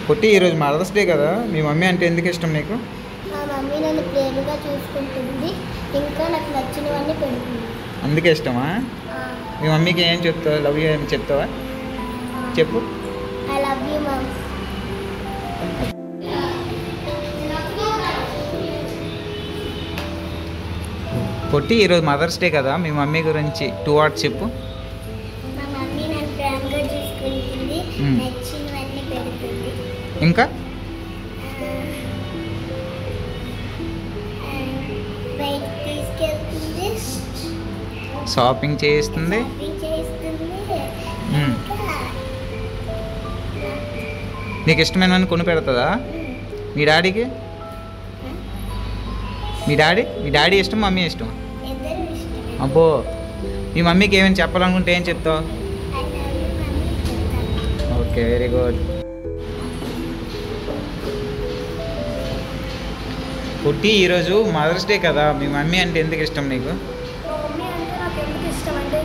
పొట్టి ఈరోజు mother's day కదా, మీ mummy అంటే ఎందుకు ఇష్టం నీకు? మా మమ్మీ నన్ను ప్రేమగా చూసుకుంటుంది, ఇంకా నాకు నచ్చినవన్నీ పెడుతుంది. అందుకే ఇష్టమా? మీ మమ్మీకి ఏం చెప్తావు? లవ్ యూ ఏమి చెప్తావా? చెప్పు. ఐ లవ్ యూ మమ్. పొట్టి ఈరోజు మదర్స్ డే కదా, మీ మమ్మీ గురించి 2 words చెప్పు. మా మమ్మీ నన్ను ప్రేమగా చూసుకుంటుంది, నచ్చినవన్నీ పెడుతుంది. ఇంకా బయటికి తీసుకెళ్తుంది, షాపింగ్ చేయిస్తుంది. నీకు ఇష్టమైనవన్నీ కొని పెడుతుందా? మీ డాడీకి? మీ డాడీ ఇష్టం, మమ్మీ ఇష్టం? అబ్బో, మీ మమ్మీకి ఏమైనా చెప్పాలనుకుంటే ఏం చెప్తావు? Okay, very good. పుట్టి ఈరోజు మదర్స్ డే కదా, మీ మమ్మీ అంటే ఎందుకు ఇష్టం నీకు? మమ్మీ అంటే నాకు ఎందుకు ఇష్టం అంటే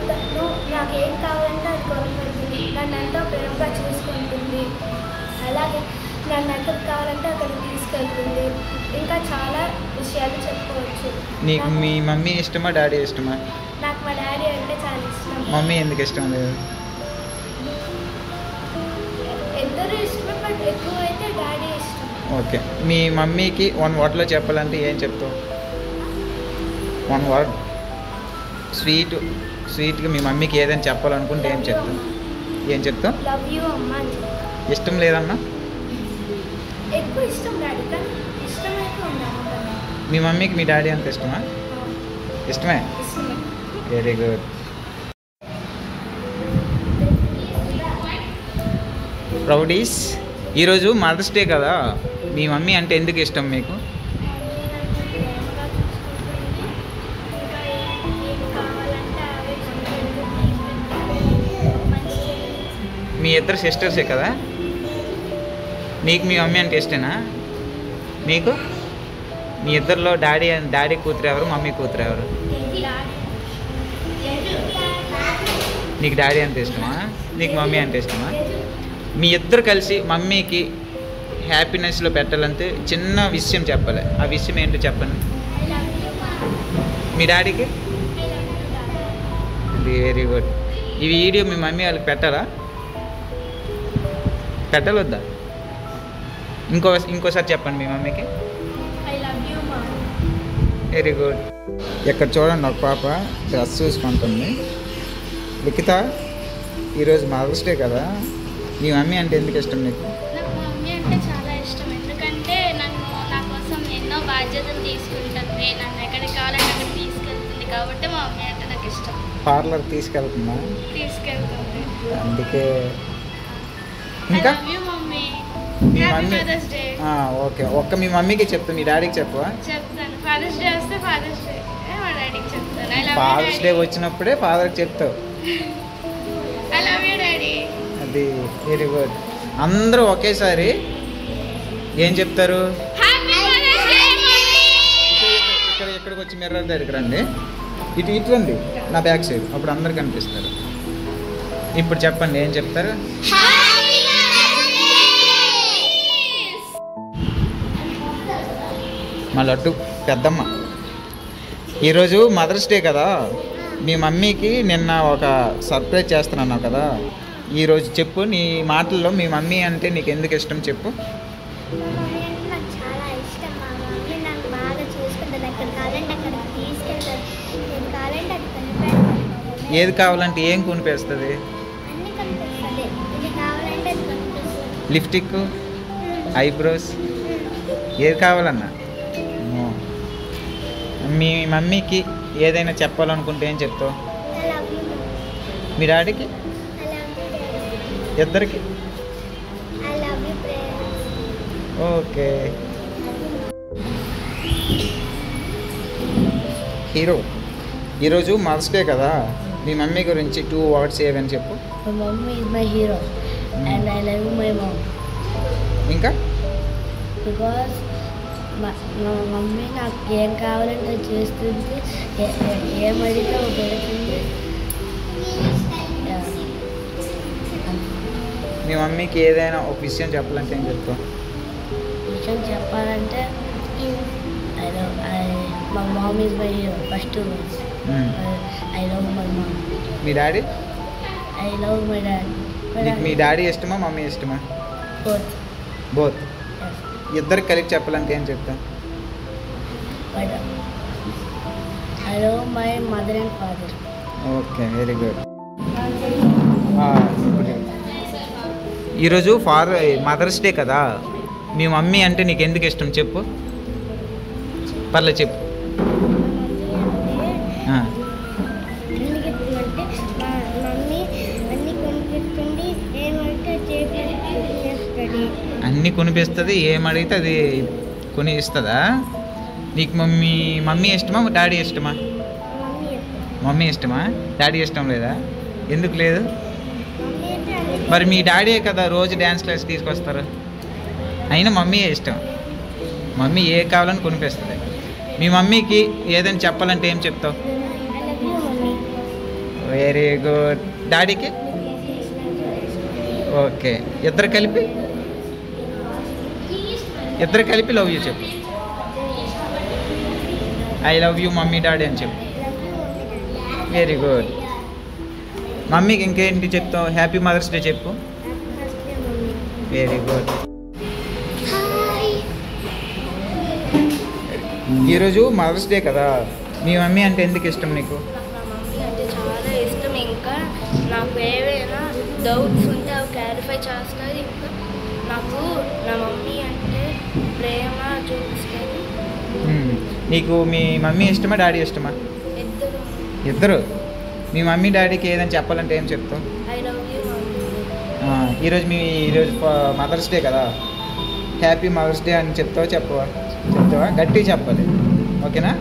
నాకు ఏం కావాలంటే అది కొనుక్కుంటుంది, నన్ను ఎంతో ప్రేమగా చూసుకుంటుంది, అలాగే నన్ను ఎక్కడికి కావాలంటే అక్కడికి తీసుకెళ్తుంది. ఇంకా చాలా విషయాలు చెప్పుకోవచ్చు. నీకు మీ మమ్మీ ఇష్టమా, డాడీ ఇష్టమా? నాకు మా డాడీ అంటే చాలా ఇష్టం. మమ్మీ ఎందుకు ఇష్టం లేదు? ఇద్దరు ఇష్టమే, బట్ ఎక్కువ అయితే డాడీ ఇష్టం. ఓకే, మీ మమ్మీకి 1 wordలో చెప్పాలంటే ఏం చెప్తావు? 1 word స్వీట్గా మీ మమ్మీకి ఏదైనా చెప్పాలనుకుంటే ఏం చెప్తావు? లవ్ యూ అమ్మా. ఇష్టం లేదన్నా? ఎక్కువ ఇష్టం డాడీ, కానీ ఇష్టమైతే ఉండాలి. మీ మమ్మీకి మీ డాడీ అంత ఇష్టమా? ఇష్టమే. Very good. ప్రౌడీస్, ఈరోజు మదర్స్ డే కదా, మీ మమ్మీ అంటే ఎందుకు ఇష్టం మీకు? మీ ఇద్దరు సిస్టర్సే కదా, నీకు మీ మమ్మీ అంటే ఇష్టమేనా? నీకు మీ ఇద్దరిలో డాడీ కూతురు ఎవరు, మమ్మీ కూతురు ఎవరు? నీకు డాడీ అంటే ఇష్టమా, నీకు మమ్మీ అంటే ఇష్టమా? మీ ఇద్దరు కలిసి మమ్మీకి హ్యాపీనెస్లో పెట్టాలంటే చిన్న విషయం చెప్పాలి, ఆ విషయం ఏంటో చెప్పండి. మీ డాడీకి? Very good. ఈ వీడియో మీ మమ్మీ వాళ్ళకి పెట్టాలా వద్దా? ఇంకోసారి చెప్పండి మీ మమ్మీకి. Very good. ఇక్కడ చూడండి, ఒక పాప డ్రెస్ చూసుకుంటుంది. లిఖిత, ఈరోజు మదర్స్ డే కదా, మీ మమ్మీ అంటే ఎందుకు ఇష్టం నీకు? నాకు మా మమ్మీ అంటే చాలా ఇష్టం, ఎందుకంటే నా కోసం ఎన్నో బాధ్యతలు తీసుకుంటుంది, నన్ను ఎక్కడికి కావాలంటే అక్కడికి తీసుకెళ్తుంది, కాబట్టి మా మమ్మీ అంటే నాకు ఇష్టం. పార్లర్ తీసుకెళ్తుందా? తీసుకెళ్తుంది. అందుకే. ఇంకా మీ మమ్మీ? ఓకే, మీ మమ్మీకి చెప్తా, మీ డాడీకి చెప్పవా? చెప్తాను. ఫాదర్స్ డే వస్తే ఫాదర్స్ డే మా డాడీకి చెప్తాను. ఫాదర్స్ డే వచ్చినప్పుడే ఫాదర్కి చెప్తావు. I love you daddy. అది వెరీ గుడ్. అందరూ ఒకేసారి ఏం చెప్తారు? ఇక్కడికి వచ్చి మిర్రర్ దగ్గరికి రండి, ఇటు రండి, నా బ్యాక్ సైడ్, అప్పుడు అందరు కనిపిస్తారు. ఇప్పుడు చెప్పండి, ఏం చెప్తారు? మా లడ్డు పెద్దమ్మ, ఈరోజు మదర్స్ డే కదా, మీ మమ్మీకి నిన్న ఒక సర్ప్రైజ్ చేస్తున్నాను కదా, ఈరోజు చెప్పు నీ మాటల్లో, మీ మమ్మీ అంటే నీకు ఎందుకు ఇష్టం చెప్పు. నాకు చాలా ఇష్టం. మా మమ్మీ నాకు బాగా చూసుకుంటుంది, ఎక్కడ కావాలంటే అక్కడికి తీసుకెళ్తాను, ఏది కావాలంటే అది కొనిపెడతాను. ఏది కావాలంటే ఏం కొనిపిస్తుంది? అన్నీ కొనిపిస్తుంది, ఇది కావాలంటే అది కొనిపిస్తుంది. లిప్స్టిక్, ఐబ్రోస్, ఏది కావాలన్నా. మీ మమ్మీకి ఏదైనా చెప్పాలనుకుంటే ఏం చెప్తావు? I love you. మీ డాడీకి? I love you, Daddy. ఇద్దరికి? I love you, parents. Okay. Hero, ఈరోజు మదర్స్ డే కదా, మీ మమ్మీ గురించి 2 words ఏవని చెప్పు. My mom is my hero and I love my mom. ఇంకా? Because మా మమ్మీ నాకు ఏం కావాలంటే చేస్తుంది, ఏమడిగితే పెడుతుంది. మీ మమ్మీకి ఏదైనా ఒక విషయం చెప్పాలంటే ఏం చెప్తావు? విషయం చెప్పాలంటే my mom is my hero. First two words. I love my mom. Me daddy? I love my dad. నీకు మీ డాడీ ఇష్టమా మమ్మీ ఇష్టమా? Both. బోత్. Yes. ఇద్దరికి కలిపి చెప్పాలంటే ఏం చెప్తావు? But I love my mother and father. Okay, very good. ఈరోజు mother's day కదా, మీ మమ్మీ అంటే నీకు ఎందుకు ఇష్టం చెప్పు. పర్లేదు చెప్పు. ఎందుకు అంటే మా మమ్మీ అన్నీ కొనిపిస్తుంది, ఏమంటే చేస్తుంది. అన్నీ కొనిపిస్తుంది, ఏమడిగితే అది కొని ఇస్తుందా? నీకు మమ్మీ ఇష్టమా డాడీ ఇష్టమా? మమ్మీ ఇష్టమా? డాడీ ఇష్టం లేదా? ఎందుకు లేదు? మరి మీ డాడీ కదా రోజు డ్యాన్స్ క్లాస్ తీసుకొస్తారు, అయినా మమ్మీయే ఇష్టం. మమ్మీ ఏ కావాలని కొనిపిస్తుంది. మీ మమ్మీకి ఏదైనా చెప్పాలంటే ఏం చెప్తావు? Very good. డాడీకి? ఓకే. ఇద్దరు కలిపి లవ్ యూ చెప్పు. I love you mummy daddy అని చెప్పు. Very good. మమ్మీకి ఇంకేంటి చెప్తావు? హ్యాపీ మదర్స్ డే చెప్పు. Very good. ఈరోజు మదర్స్ డే కదా, మీ మమ్మీ అంటే ఎందుకు ఇష్టం నీకు? మమ్మీ అంటే చాలా ఇష్టం. ఇంకా నాకు ఏవైనా డౌట్స్ ఉంటే అవి క్లారిఫై చేస్తుంది. ఇంకా నాకు నా మమ్మీ అంటే ప్రేమ చూపిస్తుంది. నీకు మీ మమ్మీ ఇష్టమా డాడీ ఇష్టమా? ఇద్దరు. మీ మమ్మీ డాడీకి ఏదైనా చెప్పాలంటే ఏం చెప్తావు? I love you mummy. ఈరోజు మదర్స్ డే కదా, హ్యాపీ మదర్స్ డే అని చెప్తావా? గట్టిగా చెప్పాలి, ఓకేనా?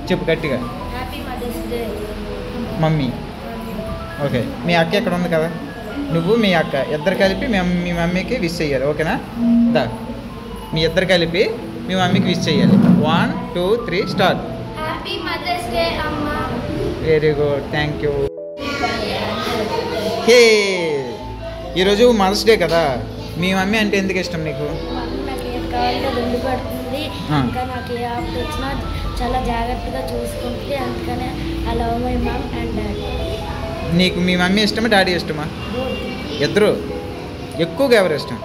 చెప్పు గట్టిగా. Happy mother's day mummy. Okay. మీ అక్క ఎక్కడ ఉంది కదా, నువ్వు మీ అక్క ఇద్దరు కలిపి మీ మమ్మీకి విష్ చెయ్యాలి, ఓకేనా? మీ ఇద్దరు కలిపి మీ మమ్మీకి విష్ చెయ్యాలి. 1 2 3 స్టార్ట్. హ్యాపీ మదర్స్ డే అమ్మా. Very good, thank you. Hey, ఈరోజు మదర్స్ డే కదా, మీ మమ్మీ అంటే ఎందుకు ఇష్టం నీకు? నాకు ఏది కావాలంటే రెండు పడుతుంది. ఇంకా నాకు ఏ ఆపద వచ్చినా చాలా జాగ్రత్తగా చూసుకుంటుంది. అందుకనే I love my mom and daddy. నీకు మీ మమ్మీ ఇష్టమా డాడీ ఇష్టమా? ఇద్దరు. ఎక్కువగా ఎవరు ఇష్టం?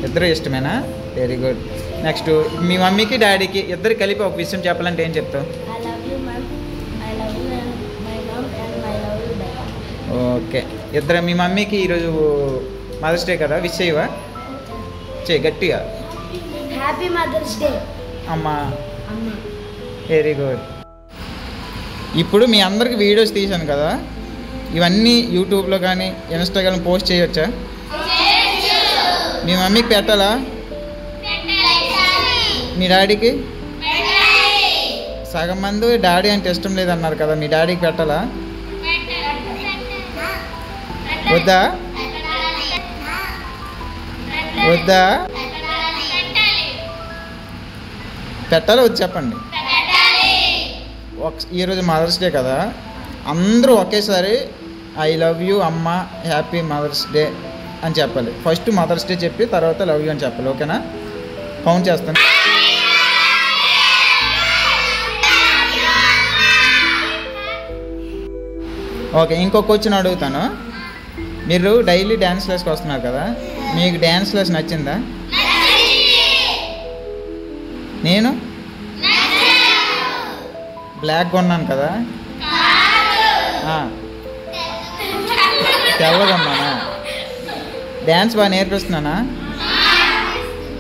ఇద్దరు ఇష్టమేనా? Very good. నెక్స్ట్, మీ మమ్మీకి డాడీకి ఇద్దరు కలిపి ఒక విషయం చెప్పాలంటే ఏం చెప్తావు? I love you mom, I love you my mom and I love you daddy. Okay. ఇద్దరు మీ మమ్మీకి ఈరోజు మదర్స్ డే కదా, విష్ చేయవా? చేయి గట్టిగా. హ్యాపీ మదర్స్ డే అమ్మా. Very good. ఇప్పుడు మీ అందరికి వీడియోస్ తీశాను కదా, ఇవన్నీ యూట్యూబ్లో కానీ ఇన్స్టాగ్రామ్ పోస్ట్ చేయొచ్చా? మీ మమ్మీకి పెట్టాలా? మీ డాడీకి? సగం మంది డాడీ అంటే ఇష్టం లేదన్నారు కదా, మీ డాడీకి పెట్టాలా? వద్దా? పెట్టాలి వద్దు చెప్పండి. ఈరోజు మదర్స్ డే కదా, అందరూ ఒకేసారి ఐ లవ్ యూ అమ్మ, హ్యాపీ మదర్స్ డే అని చెప్పాలి. ఫస్ట్ మదర్స్ డే చెప్పి తర్వాత లవ్ యూ అని చెప్పాలి, ఓకేనా? కౌంట్ చేస్తాను. ఓకే. ఇంకో క్వశ్చన్ అడుగుతాను. మీరు డైలీ డ్యాన్స్ క్లాస్కి వస్తున్నారు కదా, మీకు డ్యాన్స్ క్లాస్ నచ్చిందా? నేను బ్లాక్గా ఉన్నాను కదా, తెల్లగా ఉన్నానా? డ్యాన్స్ బాగా నేర్పిస్తున్నానా?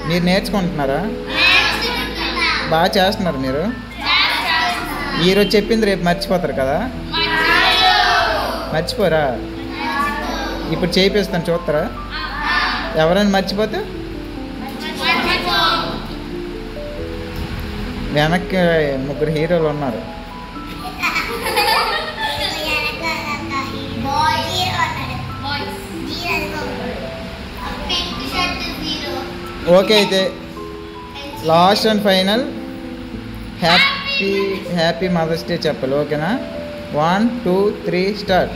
మీరు నేర్చుకుంటున్నారా? బాగా చేస్తున్నారు మీరు. ఈరోజు చెప్పింది రేపు మర్చిపోతారు కదా, మర్చిపోరా? ఇప్పుడు చేయిస్తాను, చూస్తారా? ఎవరైనా మర్చిపోతే వెనక్కి 3 హీరోలు ఉన్నారు. ఓకే, అయితే last and final happy mother's day చెప్పాలి, ఓకేనా? 1 2 3 స్టార్ట్.